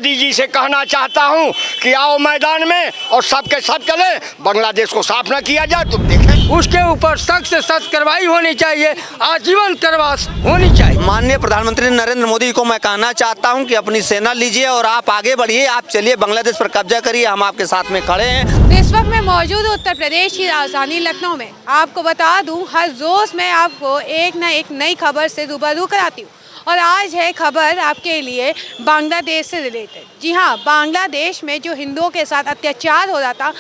मोदी जी से कहना चाहता हूं कि आओ मैदान में और सबके सब चले, बांग्लादेश को साफ न किया जाए तो देखें। उसके ऊपर सख्त से सख्त कार्रवाई होनी चाहिए, आजीवन कारावास होनी चाहिए। माननीय प्रधानमंत्री नरेंद्र मोदी को मैं कहना चाहता हूं कि अपनी सेना लीजिए और आप आगे बढ़िए, आप चलिए बांग्लादेश पर कब्जा करिए, हम आपके साथ में खड़े हैं। इस वक्त मैं मौजूद हूँ उत्तर प्रदेश की राजधानी लखनऊ में। आपको बता दूं, हर रोज़ मैं आपको एक न एक नई खबर से रूबरू कराती हूँ और आज है खबर आपके लिए बांग्लादेश से रिलेटेड। जी हाँ, बांग्लादेश में जो हिंदुओं के साथ अत्याचार हो रहा था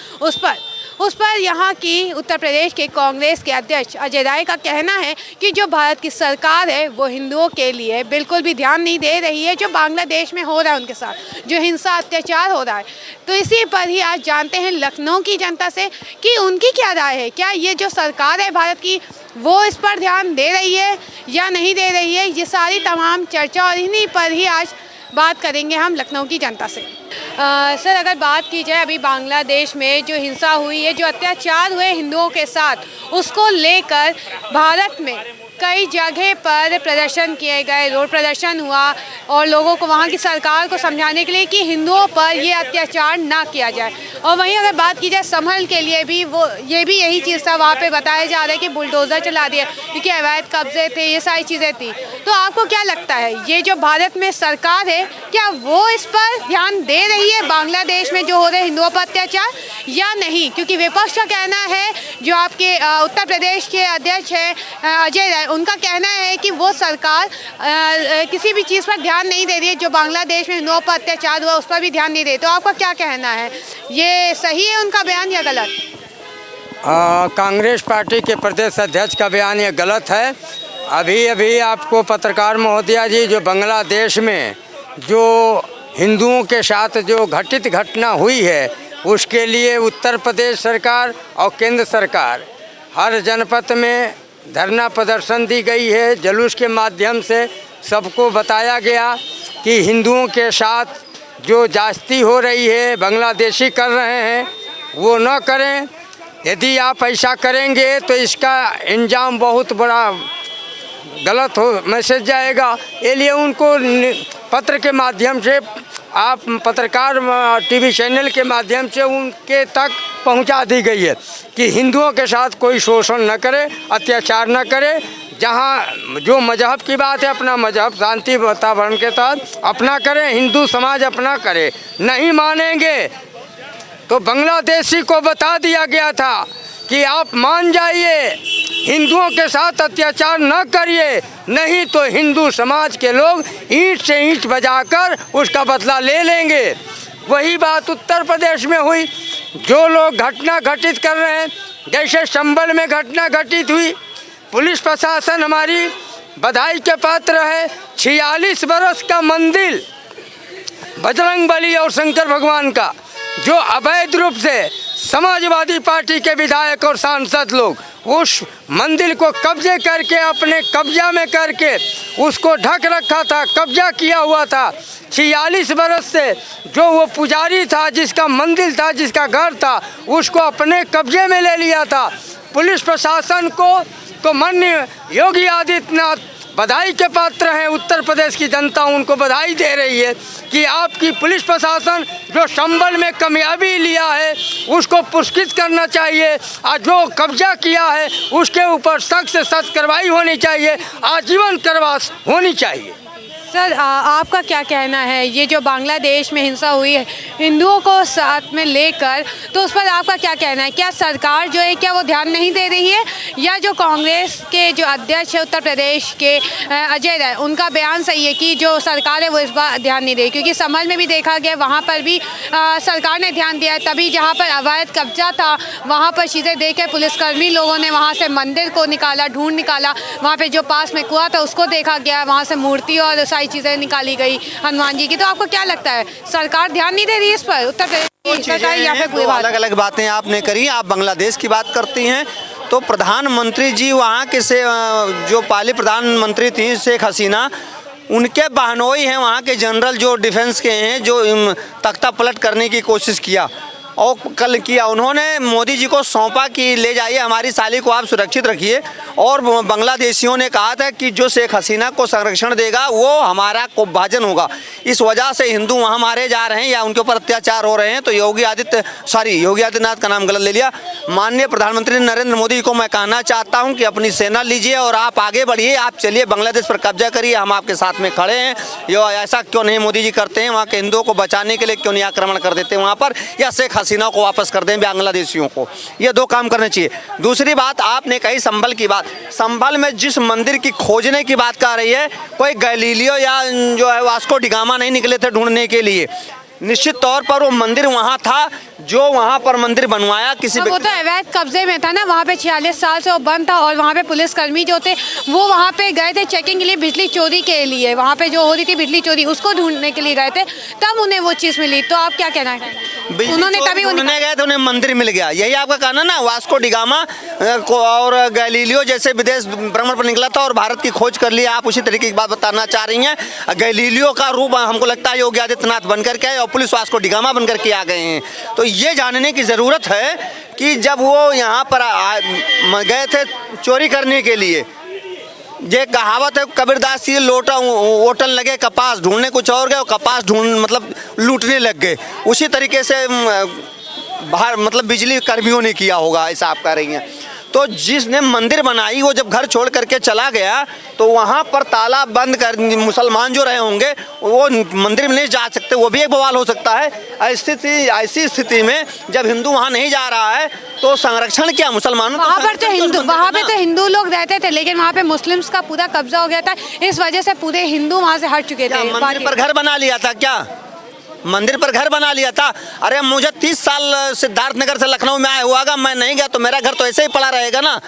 उस पर यहाँ की उत्तर प्रदेश के कांग्रेस के अध्यक्ष अजय राय का कहना है कि जो भारत की सरकार है वो हिंदुओं के लिए बिल्कुल भी ध्यान नहीं दे रही है, जो बांग्लादेश में हो रहा है उनके साथ जो हिंसा अत्याचार हो रहा है। तो इसी पर ही आज जानते हैं लखनऊ की जनता से कि उनकी क्या राय है, क्या ये जो सरकार है भारत की वो इस पर ध्यान दे रही है या नहीं दे रही है। ये सारी तमाम चर्चा और इन्हीं पर ही आज बात करेंगे हम लखनऊ की जनता से। सर, अगर बात की जाए अभी बांग्लादेश में जो हिंसा हुई है, जो अत्याचार हुए हिंदुओं के साथ, उसको लेकर भारत में कई जगह पर प्रदर्शन किए गए, रोड प्रदर्शन हुआ और लोगों को वहाँ की सरकार को समझाने के लिए कि हिंदुओं पर ये अत्याचार ना किया जाए। और वहीं अगर बात की जाए संभल के लिए भी यही चीज़ था, वहाँ पे बताया जा रहा है कि बुलडोज़र चला दिया क्योंकि अवैध कब्जे थे, ये सारी चीज़ें थी। तो आपको क्या लगता है ये जो भारत में सरकार है क्या वो इस पर ध्यान दे रही है बांग्लादेश में जो हो रहे हिंदुओं पर अत्याचार या नहीं? क्योंकि विपक्ष का कहना है, जो आपके उत्तर प्रदेश के अध्यक्ष हैं अजय राय, उनका कहना है कि वो सरकार किसी भी चीज़ पर ध्यान नहीं दे रही है, जो बांग्लादेश में हिंदुओं पर अत्याचार हुआ उस पर भी ध्यान नहीं दे रही। तो आपका क्या कहना है, ये सही है उनका बयान या गलत? कांग्रेस पार्टी के प्रदेश अध्यक्ष का बयान ये गलत है। अभी आपको पत्रकार महोदया जी, जो बांग्लादेश में जो हिंदुओं के साथ जो घटित घटना हुई है उसके लिए उत्तर प्रदेश सरकार और केंद्र सरकार हर जनपद में धरना प्रदर्शन दी गई है। जुलूस के माध्यम से सबको बताया गया कि हिंदुओं के साथ जो जास्ती हो रही है, बांग्लादेशी कर रहे हैं, वो न करें। यदि आप ऐसा करेंगे तो इसका इंजाम बहुत बड़ा गलत हो मैसेज जाएगा। ये लिए उनको पत्र के माध्यम से, आप पत्रकार टीवी चैनल के माध्यम से उनके तक पहुंचा दी गई है कि हिंदुओं के साथ कोई शोषण न करे, अत्याचार न करे। जहां जो मजहब की बात है, अपना मजहब शांति वातावरण के तहत अपना करें, हिंदू समाज अपना करे। नहीं मानेंगे तो बांग्लादेशी को बता दिया गया था कि आप मान जाइए, हिंदुओं के साथ अत्याचार न करिए, नहीं तो हिंदू समाज के लोग ईंट से ईंट बजाकर उसका बदला ले लेंगे। वही बात उत्तर प्रदेश में हुई। जो लोग घटना घटित कर रहे हैं, जैसे संभल में घटना घटित हुई, पुलिस प्रशासन हमारी बधाई के पात्र है। 46 वर्ष का मंदिर बजरंगबली और शंकर भगवान का, जो अवैध रूप से समाजवादी पार्टी के विधायक और सांसद लोग उस मंदिर को कब्जे करके, अपने कब्जा में करके उसको ढक रखा था, कब्जा किया हुआ था। 46 वर्ष से जो वो पुजारी था, जिसका मंदिर था, जिसका घर था, उसको अपने कब्जे में ले लिया था। पुलिस प्रशासन को तो माननीय योगी आदित्यनाथ बधाई के पात्र हैं। उत्तर प्रदेश की जनता उनको बधाई दे रही है कि आपकी पुलिस प्रशासन जो संभल में कामयाबी लिया है उसको पुरस्कृत करना चाहिए, और जो कब्जा किया है उसके ऊपर सख्त से सख्त कार्रवाई होनी चाहिए, आजीवन कारावास होनी चाहिए। सर, आपका क्या कहना है, ये जो बांग्लादेश में हिंसा हुई है हिंदुओं को साथ में लेकर, तो उस पर आपका क्या कहना है? क्या सरकार जो है क्या वो ध्यान नहीं दे रही है, या जो कांग्रेस के जो अध्यक्ष है उत्तर प्रदेश के अजय राय, उनका बयान सही है कि जो सरकार है वो इस बार ध्यान नहीं दे रही? क्योंकि संभल में भी देखा गया, वहाँ पर भी सरकार ने ध्यान दिया, तभी जहाँ पर अवैध कब्जा था वहाँ पर चीज़ें देख के पुलिसकर्मी लोगों ने वहाँ से मंदिर को निकाला, ढूंढ निकाला, वहाँ पर जो पास में कुआं था उसको देखा गया, वहाँ से मूर्ति और चीज़ें निकाली गई हनुमान जी की। तो आपको क्या लगता है, सरकार ध्यान नहीं दे रही इस पर उत्तर प्रदेश सरकार या फिर कोई? अलग अलग बातें आपने करी। आप बांग्लादेश की बात करती हैं तो प्रधानमंत्री जी वहाँ के से जो पहले प्रधानमंत्री थी शेख हसीना, उनके बहनोई हैं वहाँ के जनरल जो डिफेंस के हैं, जो तख्ता पलट करने की कोशिश किया। और कल किया उन्होंने मोदी जी को सौंपा कि ले जाइए हमारी साली को आप सुरक्षित रखिए। और बांग्लादेशियों ने कहा था कि जो शेख हसीना को संरक्षण देगा वो हमारा कोपभाजन होगा। इस वजह से हिंदू वहाँ मारे जा रहे हैं या उनके ऊपर अत्याचार हो रहे हैं। तो योगी आदित्यनाथ का नाम गलत ले लिया। माननीय प्रधानमंत्री नरेंद्र मोदी को मैं कहना चाहता हूँ कि अपनी सेना लीजिए और आप आगे बढ़िए, आप चलिए बांग्लादेश पर कब्जा करिए, हम आपके साथ में खड़े हैं। ये ऐसा क्यों नहीं मोदी जी करते हैं? वहाँ के हिंदुओं को बचाने के लिए क्यों नहीं आक्रमण कर देते वहाँ पर, या शेख हसीना को वापस कर दें बांग्लादेशियों को? ये दो काम करने चाहिए। दूसरी बात आपने कही संभल की बात। संभल में जिस मंदिर की खोजने की बात कर रही है, कोई गैलीलियो या जो है वास्को डिगामा नहीं निकले थे ढूंढने के लिए। निश्चित तौर पर वो मंदिर वहाँ था जो वहाँ पर मंदिर बनवाया किसी वो तो अवैध कब्जे में था ना, वहाँ पे 46 साल से वो बंद था। और वहाँ पे पुलिसकर्मी जो थे वो वहाँ पे गए थे चेकिंग के लिए, बिजली चोरी के लिए। वहाँ पे जो हो रही थी बिजली चोरी उसको ढूंढने के लिए गए थे, तब उन्हें वो चीज़ मिली। तो आप क्या कहना चाहेंगे? उन्होंने तभी ढूंढने गए थे, उन्हें मंदिर मिल गया। यही आपका कहना ना? वास्को डिगामा और गैलीलियो जैसे विदेश भ्रमण पर निकला था और भारत की खोज कर ली। आप उसी तरीके की बात बताना चाह रही हैं। गैलीलियो का रूप हमको लगता है योगी आदित्यनाथ बनकर के आए और पुलिस वास्को डिगामा बनकर के आ गए हैं। तो ये जानने की ज़रूरत है कि जब वो यहाँ पर गए थे चोरी करने के लिए, ये कहावत है कबीरदास की, लोटा ओटन लगे कपास ढूंढने, कुछ और गए कपास ढूंढ मतलब लूटने लग गए। उसी तरीके से बाहर मतलब बिजली कर्मियों ने किया होगा, ऐसा आप कह रही हैं। तो जिसने मंदिर बनाई वो जब घर छोड़ करके चला गया तो वहाँ पर ताला बंद कर मुसलमान जो रहे होंगे वो मंदिर में नहीं जा सकते, वो भी एक बवाल हो सकता है। ऐसी स्थिति में जब हिंदू वहाँ नहीं जा रहा है तो संरक्षण क्या मुसलमानों? वहाँ पे तो हिंदू लोग रहते थे, लेकिन वहाँ पे मुस्लिम्स का पूरा कब्जा हो गया था। इस वजह से पूरे हिंदू वहाँ से हट चुके थे। मंदिर पर घर बना लिया था क्या? मंदिर पर घर बना लिया था? अरे मुझे 30 साल सिद्धार्थनगर से लखनऊ में आया हुआ, मैं नहीं गया तो मेरा घर तो ऐसे ही पड़ा रहेगा ना।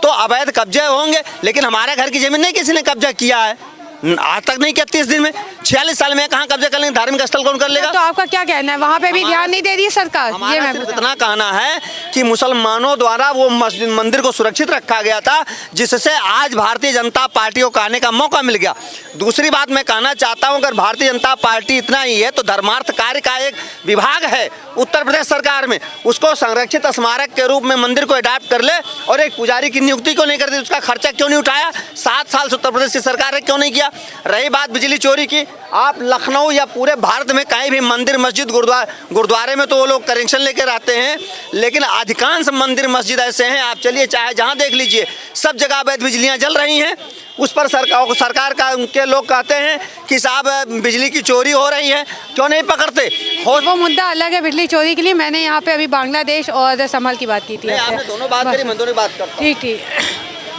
तो अवैध कब्जे होंगे, लेकिन हमारे घर की जमीन नहीं किसी ने कब्जा किया है, आज तक नहीं किया। 30 दिन में 46 साल में कहाँ कब्जा कर लेंगे? धार्मिक स्थल कौन कर लेगा? तो आपका क्या कहना है? वहाँ पे भी ध्यान नहीं दे रही सरकार? ये मैं इतना कहना है कि मुसलमानों द्वारा वो मंदिर को सुरक्षित रखा गया था, जिससे आज भारतीय जनता पार्टी को कहने का मौका मिल गया। दूसरी बात मैं कहना चाहता हूँ, अगर भारतीय जनता पार्टी इतना ही है तो धर्मार्थ कार्य का एक विभाग है उत्तर प्रदेश सरकार में, उसको संरक्षित स्मारक के रूप में मंदिर को अडॉप्ट कर ले और एक पुजारी की नियुक्ति क्यों नहीं कर दी? उसका खर्चा क्यों नहीं उठाया? 7 साल से उत्तर प्रदेश की सरकार ने क्यों नहीं किया? रही बात बिजली चोरी की, आप लखनऊ या पूरे भारत में कहीं भी मंदिर मस्जिद गुरुद्वारे में तो वो लोग कनेक्शन लेके रहते हैं, लेकिन अधिकांश मंदिर मस्जिद ऐसे हैं, आप चलिए चाहे जहाँ देख लीजिए सब जगह अवैध बिजलियाँ जल रही हैं। उस पर सरकार का उनके लोग कहते हैं कि साहब बिजली की चोरी हो रही है, क्यों नहीं पकड़ते? वो मुद्दा अलग है बिजली चोरी के लिए। मैंने यहाँ पे अभी बांग्लादेश और संभल की बात की थी। आपने दोनों बात करी, मैं दोनों बात करता हूं। ठीक,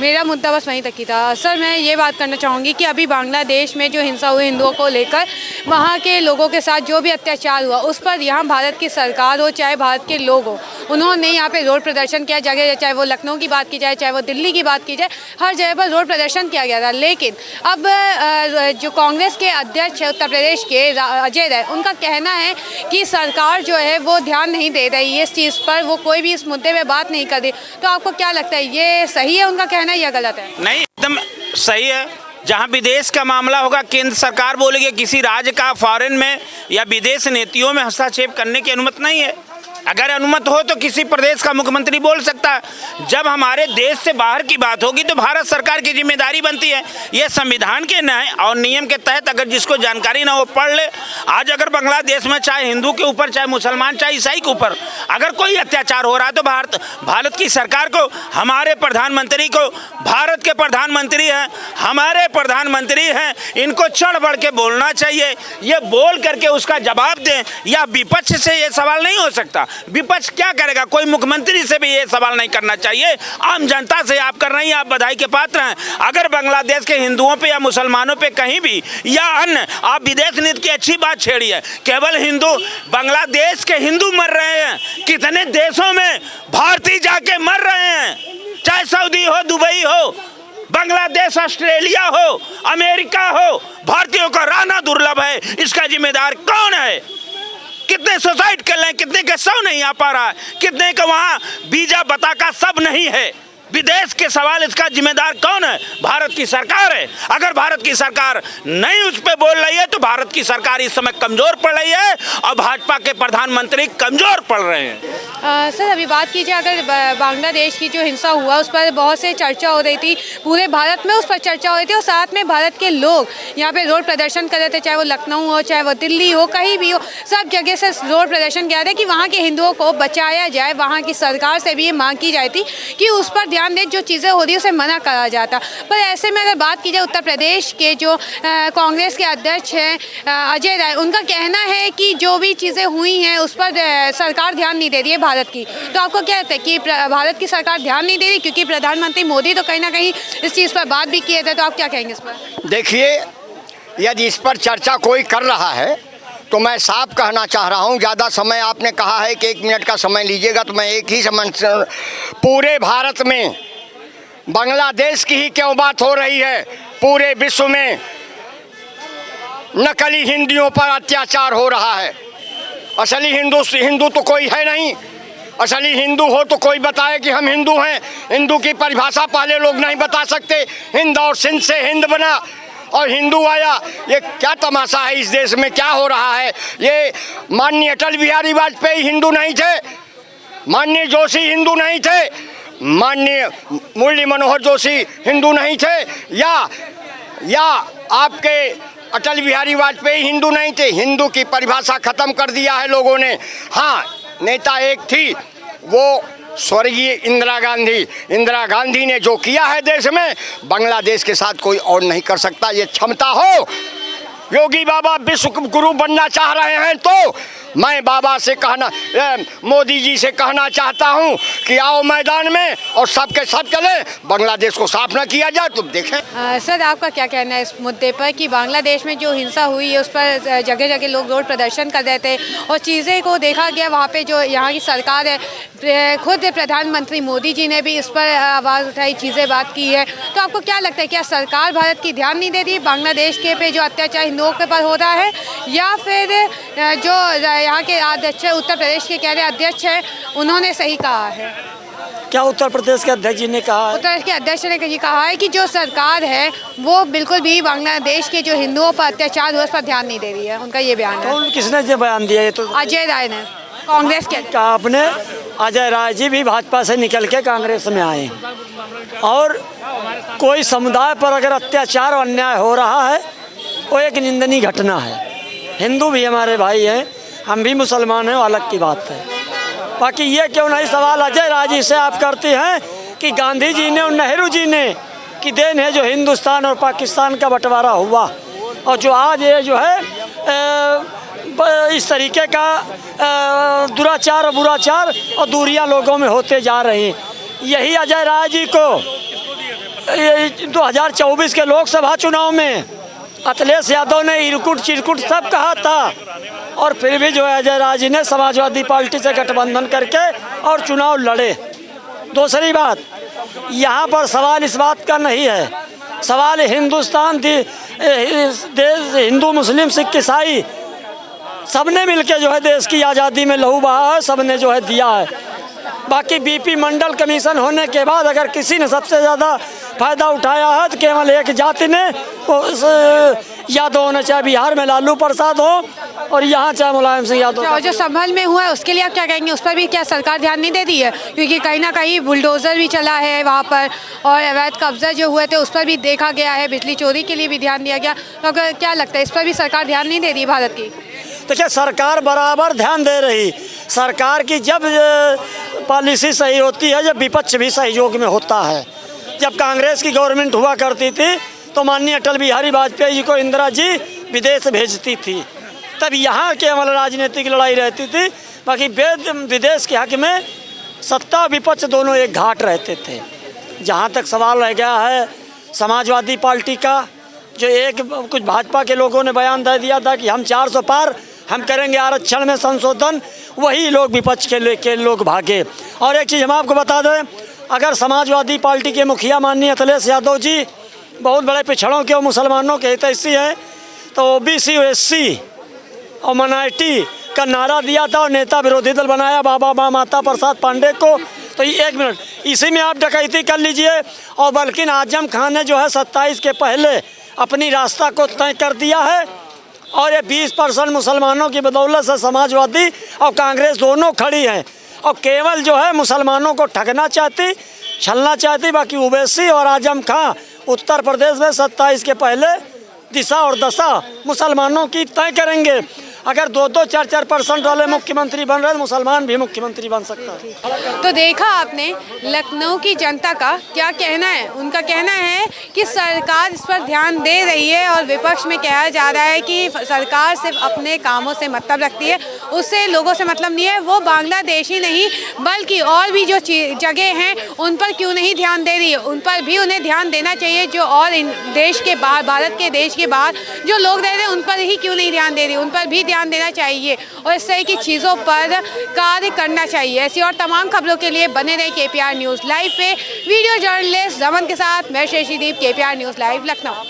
मेरा मुद्दा बस वहीं तक ही था। सर मैं ये बात करना चाहूँगी कि अभी बांग्लादेश में जो हिंसा हुई हिंदुओं को लेकर, वहाँ के लोगों के साथ जो भी अत्याचार हुआ उस पर यहाँ भारत की सरकार हो चाहे भारत के लोग हो, उन्होंने यहाँ पे रोड प्रदर्शन किया जगह, चाहे वो लखनऊ की बात की जाए चाहे वो दिल्ली की बात की जाए, हर जगह पर रोड प्रदर्शन किया गया था। लेकिन अब जो कांग्रेस के अध्यक्ष उत्तर प्रदेश के अजय राय, उनका कहना है कि सरकार जो है वो ध्यान नहीं दे रही इस चीज़ पर, वो कोई भी इस मुद्दे में बात नहीं कर रही। तो आपको क्या लगता है, ये सही है उनका कहना या गलत है? नहीं, एकदम सही है। जहां विदेश का मामला होगा केंद्र सरकार बोलेगी, किसी राज्य का फॉरेन में या विदेश नीतियों में हस्तक्षेप करने की अनुमति नहीं है। अगर अनुमति हो तो किसी प्रदेश का मुख्यमंत्री बोल सकता है। जब हमारे देश से बाहर की बात होगी तो भारत सरकार की जिम्मेदारी बनती है। ये संविधान के न्याय और नियम के तहत अगर जिसको जानकारी ना हो पढ़ ले। आज अगर बांग्लादेश में चाहे हिंदू के ऊपर, चाहे मुसलमान, चाहे ईसाई के ऊपर अगर कोई अत्याचार हो रहा है तो भारत की सरकार को, हमारे प्रधानमंत्री को, भारत के प्रधानमंत्री हैं, हमारे प्रधानमंत्री हैं, इनको चढ़ बढ़ के बोलना चाहिए। ये बोल करके उसका जवाब दें, या विपक्ष से ये सवाल नहीं हो सकता। विपक्ष क्या करेगा? कोई मुख्यमंत्री से भी ये सवाल नहीं करना चाहिए। आम जनता से आप कर रही हैं, आप बधाई के पात्र हैं। अगर बांग्लादेश के हिंदुओं पे या मुसलमानों पे कहीं भी या अन्य आप विदेश नीति की अच्छी बात छेड़ी है, केवल हिंदू, बांग्लादेश के हिंदू मर रहे हैं, कितने देशों में भारतीय जाके मर रहे हैं, चाहे सऊदी हो, दुबई हो, बांग्लादेश, ऑस्ट्रेलिया हो, अमेरिका हो, भारतीयों का रहना दुर्लभ है। इसका जिम्मेदार कौन है? कितने सुसाइड कर रहे हैं, कितने का शव नहीं आ पा रहा है, कितने का वहाँ वीजा बता का सब नहीं है। विदेश के सवाल इसका जिम्मेदार कौन है? भारत की सरकार है। अगर भारत की सरकार नहीं उस पर बोल रही है तो भारत की सरकार इस समय कमजोर पड़ रही है और भाजपा के प्रधानमंत्री कमजोर पड़ रहे हैं। सर अभी बात कीजिए, अगर बांग्लादेश की जो हिंसा हुआ उस पर बहुत से चर्चा हो रही थी, पूरे भारत में उस पर चर्चा हो रही थी और साथ में भारत के लोग यहाँ पे रोड प्रदर्शन कर रहे थे, चाहे वो लखनऊ हो, चाहे वो दिल्ली हो, कहीं भी हो, सब जगह से रोड प्रदर्शन किया था कि वहाँ के हिंदुओं को बचाया जाए। वहाँ की सरकार से भी ये मांग की जाती कि उस पर ध्यान दे, जो चीज़ें हो रही है उसे मना करा जाता। पर ऐसे में अगर बात की जाए उत्तर प्रदेश के जो कांग्रेस के अध्यक्ष हैं अजय राय, उनका कहना है कि जो भी चीज़ें हुई हैं उस पर सरकार ध्यान नहीं दे रही है भारत की। तो आपको क्या लगता है कि भारत की सरकार ध्यान नहीं दे रही? क्योंकि प्रधानमंत्री मोदी तो कहीं ना कहीं इस चीज़ पर बात भी किए थे, तो आप क्या कहेंगे इस पर? देखिए, यदि इस पर चर्चा कोई कर रहा है तो मैं साफ कहना चाह रहा हूँ, ज़्यादा समय आपने कहा है कि 1 मिनट का समय लीजिएगा, तो मैं एक ही समय, पूरे भारत में बांग्लादेश की ही क्यों बात हो रही है? पूरे विश्व में नकली हिंदुओं पर अत्याचार हो रहा है। असली हिंदू तो कोई है नहीं। असली हिंदू हो तो कोई बताए कि हम हिंदू हैं। हिंदू की परिभाषा पहले लोग नहीं बता सकते। हिंद और सिंध से हिंद बना और हिंदू आया। ये क्या तमाशा है इस देश में, क्या हो रहा है? ये माननीय अटल बिहारी वाजपेयी हिंदू नहीं थे, माननीय जोशी हिंदू नहीं थे, माननीय मुरली मनोहर जोशी हिंदू नहीं थे, या आपके अटल बिहारी वाजपेयी हिंदू नहीं थे। हिंदू की परिभाषा खत्म कर दिया है लोगों ने। हाँ, नेता एक थी, वो स्वर्गीय इंदिरा गांधी ने जो किया है देश में, बांग्लादेश के साथ कोई और नहीं कर सकता। ये क्षमता हो, योगी बाबा विश्व गुरु बनना चाह रहे हैं तो मैं बाबा से कहना, मोदी जी से कहना चाहता हूं कि आओ मैदान में और सबके सब चले, बांग्लादेश को साफ ना किया जाए तो देखें। सर आपका क्या कहना है इस मुद्दे पर कि बांग्लादेश में जो हिंसा हुई है उस पर जगह जगह लोग रोड प्रदर्शन कर रहे थे और चीज़ें को देखा गया, वहाँ पे जो यहाँ की सरकार है, खुद प्रधानमंत्री मोदी जी ने भी इस पर आवाज़ उठाई, चीज़ें बात की है। तो आपको क्या लगता है, क्या सरकार भारत की ध्यान नहीं दे रही बांग्लादेश के पे जो अत्याचार हिंदुओं के पर हो रहा है, या फिर जो यहाँ के अध्यक्ष उत्तर प्रदेश के कह रहे अध्यक्ष हैं उन्होंने सही कहा है? क्या उत्तर प्रदेश के अध्यक्ष जी ने कहा? उत्तर प्रदेश के अध्यक्ष ने ये कहा है कि जो सरकार है वो बिल्कुल भी बांग्लादेश के जो हिंदुओं पर अत्याचार हुआ उस पर ध्यान नहीं दे रही है। उनका ये बयान है। किसने ये बयान दिया? ये तो अजय राय ने, कांग्रेस के। कहा आपने, अजय राय जी भी भाजपा से निकल के कांग्रेस में आए, और कोई समुदाय पर अगर अत्याचार और अन्याय हो रहा है वो एक निंदनीय घटना है। हिंदू भी हमारे भाई हैं, हम भी मुसलमान हैं, अलग की बात है। बाकी ये क्यों नहीं सवाल अजय राय जी से आप करते हैं कि गांधी जी ने और नेहरू जी ने की देन है जो हिंदुस्तान और पाकिस्तान का बंटवारा हुआ, और जो आज ये जो है इस तरीके का दुराचार और बुराचार और दूरियां लोगों में होते जा रही हैं। यही अजय राय जी को 2024 के लोकसभा चुनाव में अखिलेश यादव ने इरकुट चिरकुट सब कहा था, और फिर भी जो है अजय राय जी ने समाजवादी पार्टी से गठबंधन करके और चुनाव लड़े। दूसरी बात, यहाँ पर सवाल इस बात का नहीं है, सवाल हिंदुस्तान देश हिंदू मुस्लिम सिख ईसाई सबने मिलके जो है देश की आज़ादी में लहू बहा है, सबने जो है दिया है। बाकी बीपी मंडल कमीशन होने के बाद अगर किसी ने सबसे ज़्यादा फ़ायदा उठाया है तो केवल एक जाति ने, यादव ने, चाहे बिहार में लालू प्रसाद हो और यहाँ चाहे मुलायम सिंह यादव। जो संभल में हुआ है उसके लिए आप क्या कहेंगे? उस पर भी क्या सरकार ध्यान नहीं दे रही है? क्योंकि कहीं ना कहीं बुलडोज़र भी चला है वहाँ पर, और अवैध कब्जा जो हुए थे उस पर भी देखा गया है, बिजली चोरी के लिए भी ध्यान दिया गया। तो अगर क्या लगता है इस पर भी सरकार ध्यान नहीं दे रही भारत की? देखिए, सरकार बराबर ध्यान दे रही। सरकार की जब पॉलिसी सही होती है, जब विपक्ष भी सहयोग में होता है। जब कांग्रेस की गवर्नमेंट हुआ करती थी तो माननीय अटल बिहारी वाजपेयी जी को इंदिरा जी विदेश भेजती थी, तब यहाँ केवल राजनीतिक लड़ाई रहती थी। बाकी विदेश के हक में सत्ता विपक्ष दोनों एक घाट रहते थे। जहाँ तक सवाल रह गया है समाजवादी पार्टी का, जो कुछ भाजपा के लोगों ने बयान दे दिया था कि हम 400 पार हम करेंगे आरक्षण में संशोधन, वही लोग विपक्ष के लोग भागे। और एक चीज़ हम आपको बता दें, अगर समाजवादी पार्टी के मुखिया माननीय अखिलेश यादव जी बहुत बड़े पिछड़ों के और मुसलमानों के हितैषी हैं, तो ओबीसी एससी और माइनॉरिटी का नारा दिया था और नेता विरोधी दल बनाया बाबा माता प्रसाद पांडे को। तो एक मिनट, इसी में आप डकैती कर लीजिए। और बल्कि आजम खान ने जो है 27 के पहले अपनी रास्ता को तय कर दिया है और ये 20% मुसलमानों की बदौलत से समाजवादी और कांग्रेस दोनों खड़ी हैं और केवल जो है मुसलमानों को ठगना चाहती, छलना चाहती। बाकी ओवैसी और आजम खान उत्तर प्रदेश में 27 के पहले दिशा और दशा मुसलमानों की तय करेंगे। अगर 2-2, 4-4% वाले मुख्यमंत्री बन रहे हैं, मुसलमान भी मुख्यमंत्री बन सकता है। तो देखा आपने लखनऊ की जनता का क्या कहना है। उनका कहना है कि सरकार इस पर ध्यान दे रही है और विपक्ष में कहा जा रहा है कि सरकार सिर्फ अपने कामों से मतलब रखती है, उससे लोगों से मतलब नहीं है। वो बांग्लादेश ही नहीं बल्कि और भी जो जगह हैं उन पर क्यों नहीं ध्यान दे रही है, उन पर भी उन्हें ध्यान देना चाहिए। जो और देश के बाहर, भारत के देश के बाहर जो लोग रह रहे हैं उन पर ही क्यों नहीं ध्यान दे रही, उन पर भी ध्यान देना चाहिए और इस तरह की चीज़ों पर कार्य करना चाहिए। ऐसी और तमाम खबरों के लिए बने रहे KPR न्यूज़ लाइव पे। वीडियो जर्नलिस्ट रमन के साथ मैं शशिदीप, KPR न्यूज़ लाइव लखनऊ।